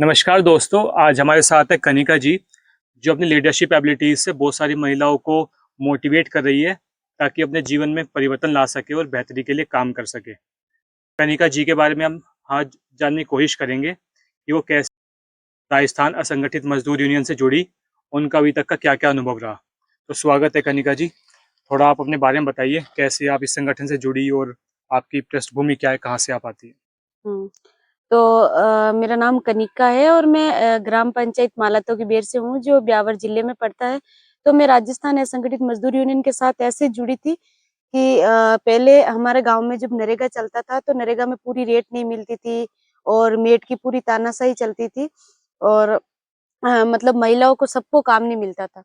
नमस्कार दोस्तों, आज हमारे साथ है कनिका जी, जो अपनी लीडरशिप एबिलिटीज से बहुत सारी महिलाओं को मोटिवेट कर रही है ताकि अपने जीवन में परिवर्तन ला सके और बेहतरी के लिए काम कर सके। कनिका जी के बारे में हम आज जानने की कोशिश करेंगे कि वो कैसे राजस्थान असंगठित मजदूर यूनियन से जुड़ी, उनका अभी तक का क्या-क्या अनुभव रहा। तो स्वागत है कनिका जी, थोड़ा आप अपने बारे में बताइए, कैसे आप इस संगठन से जुड़ी और आपकी पृष्ठभूमि क्या है, कहाँ से आप आती है? हुँ। तो मेरा नाम कनिका है और मैं ग्राम पंचायत मालातो की बेर से हूँ, जो ब्यावर जिले में पड़ता है। तो मैं राजस्थान असंगठित मजदूर यूनियन के साथ ऐसे जुड़ी थी कि पहले हमारे गाँव में जब नरेगा चलता था, तो नरेगा में पूरी रेट नहीं मिलती थी और मेट की पूरी तानाशाही चलती थी और मतलब महिलाओं को सबको काम नहीं मिलता था।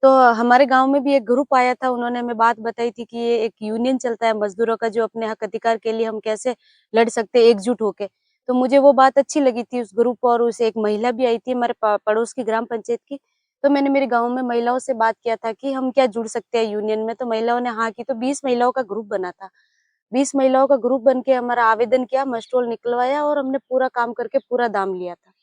तो हमारे गाँव में भी एक ग्रुप आया था, उन्होंने हमें बात बताई थी कि ये एक यूनियन चलता है मज़दूरों का, जो अपने हक अधिकार के लिए हम कैसे लड़ सकते हैं एकजुट होके। तो मुझे वो बात अच्छी लगी थी उस ग्रुप, और उस एक महिला भी आई थी हमारे पड़ोस की ग्राम पंचायत की। तो मैंने मेरे गाँव में महिलाओं से बात किया था कि हम क्या जुड़ सकते हैं यूनियन में, तो महिलाओं ने हाँ की, तो 20 महिलाओं का ग्रुप बना था। 20 महिलाओं का ग्रुप बन के हमारा आवेदन किया, मस्टरोल निकलवाया और हमने पूरा काम करके पूरा दाम लिया था।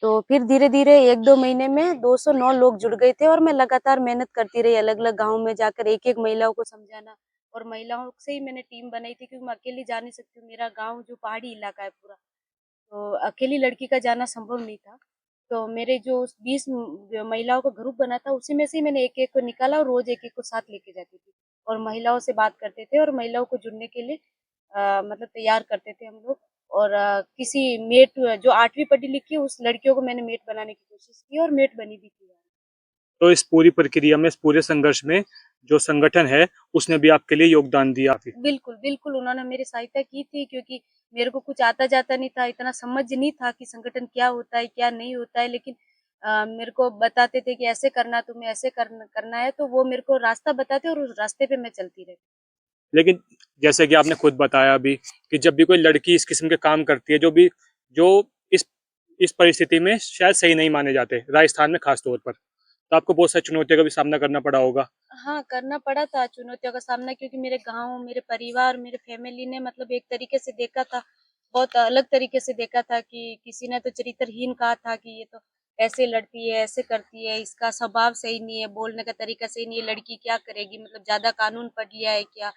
तो फिर धीरे-धीरे 1-2 महीने में 209 लोग जुड़ गए थे और मैं लगातार मेहनत करती रही, अलग-अलग गाँव में जाकर एक-एक महिलाओं को समझाना, और महिलाओं से ही मैंने टीम बनाई थी, क्योंकि मैं अकेली जा नहीं सकती हूँ। मेरा गाँव जो पहाड़ी इलाका है पूरा, तो अकेली लड़की का जाना संभव नहीं था। तो मेरे जो उस 20 महिलाओं का ग्रुप बना था, उसी में से ही मैंने एक-एक को निकाला और रोज़ एक-एक को साथ लेके जाती थी। और महिलाओं से बात करते थे और महिलाओं को जुड़ने के लिए मतलब तैयार करते थे हम लोग। और किसी मेट जो 8वीं पढ़ी लिखी उस लड़कियों को मैंने मेट बनाने की कोशिश की और मेट बनी भी थी। तो इस पूरी प्रक्रिया में, इस पूरे संघर्ष में जो संगठन है, उसने भी आपके लिए योगदान दिया फिर? बिल्कुल, बिल्कुल उन्होंने मेरी सहायता की थी, क्योंकि मेरे को कुछ आता-जाता नहीं था, इतना समझ नहीं था कि संगठन क्या होता है, क्या नहीं होता है, लेकिन मेरे को बताते थे कि ऐसे करना, तुम्हें ऐसे करना है, तो वो मेरे को रास्ता बताते और उस रास्ते पे मैं चलती रहती। लेकिन जैसे कि आपने खुद बताया अभी कि जब भी कोई लड़की इस किस्म के काम करती है, जो इस इस परिस्थिति में शायद सही नहीं माने जाते, राजस्थान में खास तौर पर, तो आपको बहुत सारी चुनौतियों का भी सामना करना पड़ा होगा। हाँ, करना पड़ा था चुनौतियों का सामना, क्योंकि मेरे गाँव, मेरे परिवार, मेरे फैमिली ने मतलब एक तरीके से देखा था, बहुत अलग तरीके से देखा था कि किसी ने तो चरित्रहीन कहा था कि ये तो ऐसे लड़ती है, ऐसे करती है, इसका स्वभाव सही नहीं है, बोलने का तरीका सही नहीं है, लड़की क्या करेगी, मतलब ज़्यादा कानून पढ़ लिया है क्या?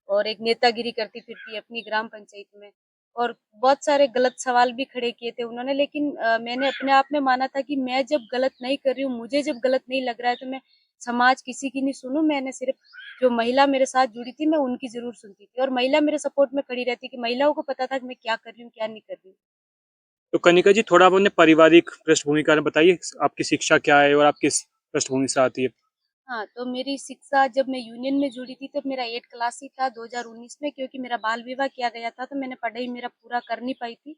और एक नेतागिरी करती फिरती है अपनी ग्राम पंचायत में। और बहुत सारे गलत सवाल भी खड़े किए थे उन्होंने, लेकिन मैंने अपने आप में माना था कि मैं जब गलत नहीं कर रही हूँ, मुझे जब गलत नहीं लग रहा है, तो मैं समाज किसी की नहीं सुनूँ। मैंने सिर्फ जो महिला मेरे साथ जुड़ी थी, मैं उनकी ज़रूर सुनती थी, और महिला मेरे सपोर्ट में खड़ी रहती, कि महिलाओं को पता था कि मैं क्या कर रही हूँ, क्या नहीं कर रही हूँ। तो कनिका जी, थोड़ा आप अपने पारिवारिक पृष्ठभूमि के बारे में बताइए, आपकी शिक्षा क्या है और आप किस पृष्ठभूमि से आती है? हाँ, तो मेरी शिक्षा, जब मैं यूनियन में जुड़ी थी तब मेरा 8 क्लास ही था 2019 में, क्योंकि मेरा बाल विवाह किया गया था, तो मैंने पढ़ाई मेरा पूरा कर नहीं पाई थी।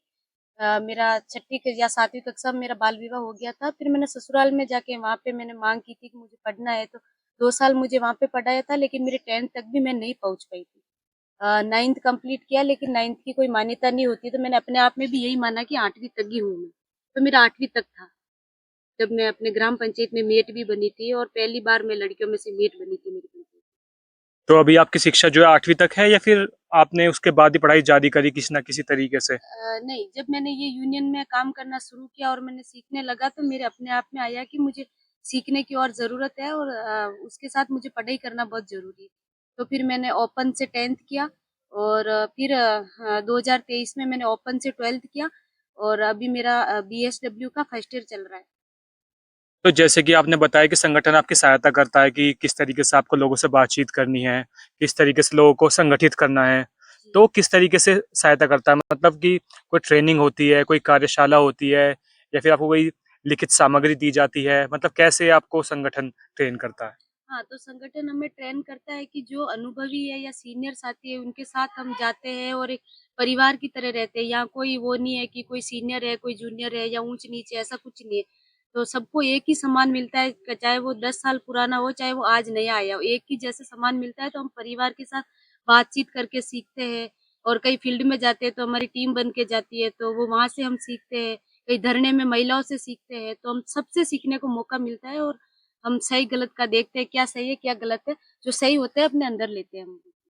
मेरा छठी के या 7वीं कक्षा में मेरा बाल विवाह हो गया था। फिर मैंने ससुराल में जाके वहाँ पे मैंने माँग की थी कि मुझे पढ़ना है, तो 2 साल मुझे वहाँ पे पढ़ाया था, लेकिन मेरी 10th तक भी मैं नहीं पहुँच पाई थी। 9th कंप्लीट किया, लेकिन 9th की कोई मान्यता नहीं होती, तो मैंने अपने आप में भी यही माना कि 8वीं तक ही हूँ मैं। तो मेरा 8वीं तक था, जब मैं अपने ग्राम पंचायत में मेट भी बनी थी, और पहली बार मैं लड़कियों में से मेट बनी थी मेरी पंचायत। तो अभी आपकी शिक्षा जो है 8वीं तक है या फिर आपने उसके बाद ही पढ़ाई जारी करी किसी ना किसी तरीके से? नहीं, जब मैंने ये यूनियन में काम करना शुरू किया और मैंने सीखने लगा, तो मेरे अपने आप में आया कि मुझे सीखने की और ज़रूरत है, और उसके साथ मुझे पढ़ाई करना बहुत ज़रूरी है। तो फिर मैंने ओपन से 10th किया, और फिर 2023 में मैंने ओपन से 12th किया, और अभी मेरा बीएसडब्ल्यू का फर्स्ट ईयर चल रहा है। तो जैसे कि आपने बताया कि संगठन आपकी सहायता करता है कि किस तरीके से आपको लोगों से बातचीत करनी है, किस तरीके से लोगों को संगठित करना है। जी। तो किस तरीके से सहायता करता है? मतलब कि कोई ट्रेनिंग होती है, कोई कार्यशाला होती है या फिर आपको कोई लिखित सामग्री दी जाती है? मतलब कैसे आपको संगठन ट्रेन करता है? हाँ, तो संगठन हमें ट्रेन करता है कि जो अनुभवी है या सीनियर साथी है, उनके साथ हम जाते हैं और एक परिवार की तरह रहते हैं। यहाँ कोई वो नहीं है कि कोई सीनियर है, कोई जूनियर है या ऊँच-नीच है, ऐसा कुछ नहीं है। तो सबको एक ही सम्मान मिलता है, चाहे वो 10 साल पुराना हो, चाहे वो आज नया आया हो, एक ही जैसे सम्मान मिलता है। तो हम परिवार के साथ बातचीत करके सीखते हैं, और कई फील्ड में जाते हैं तो हमारी टीम बन के जाती है, तो वो वहाँ से हम सीखते हैं। कहीं धरने में महिलाओं से सीखते हैं, तो हम सबसे सीखने को मौका मिलता है, और हम सही गलत का देखते हैं, क्या सही है, क्या गलत है, जो सही होता है अपने अंदर लेते हैं हम।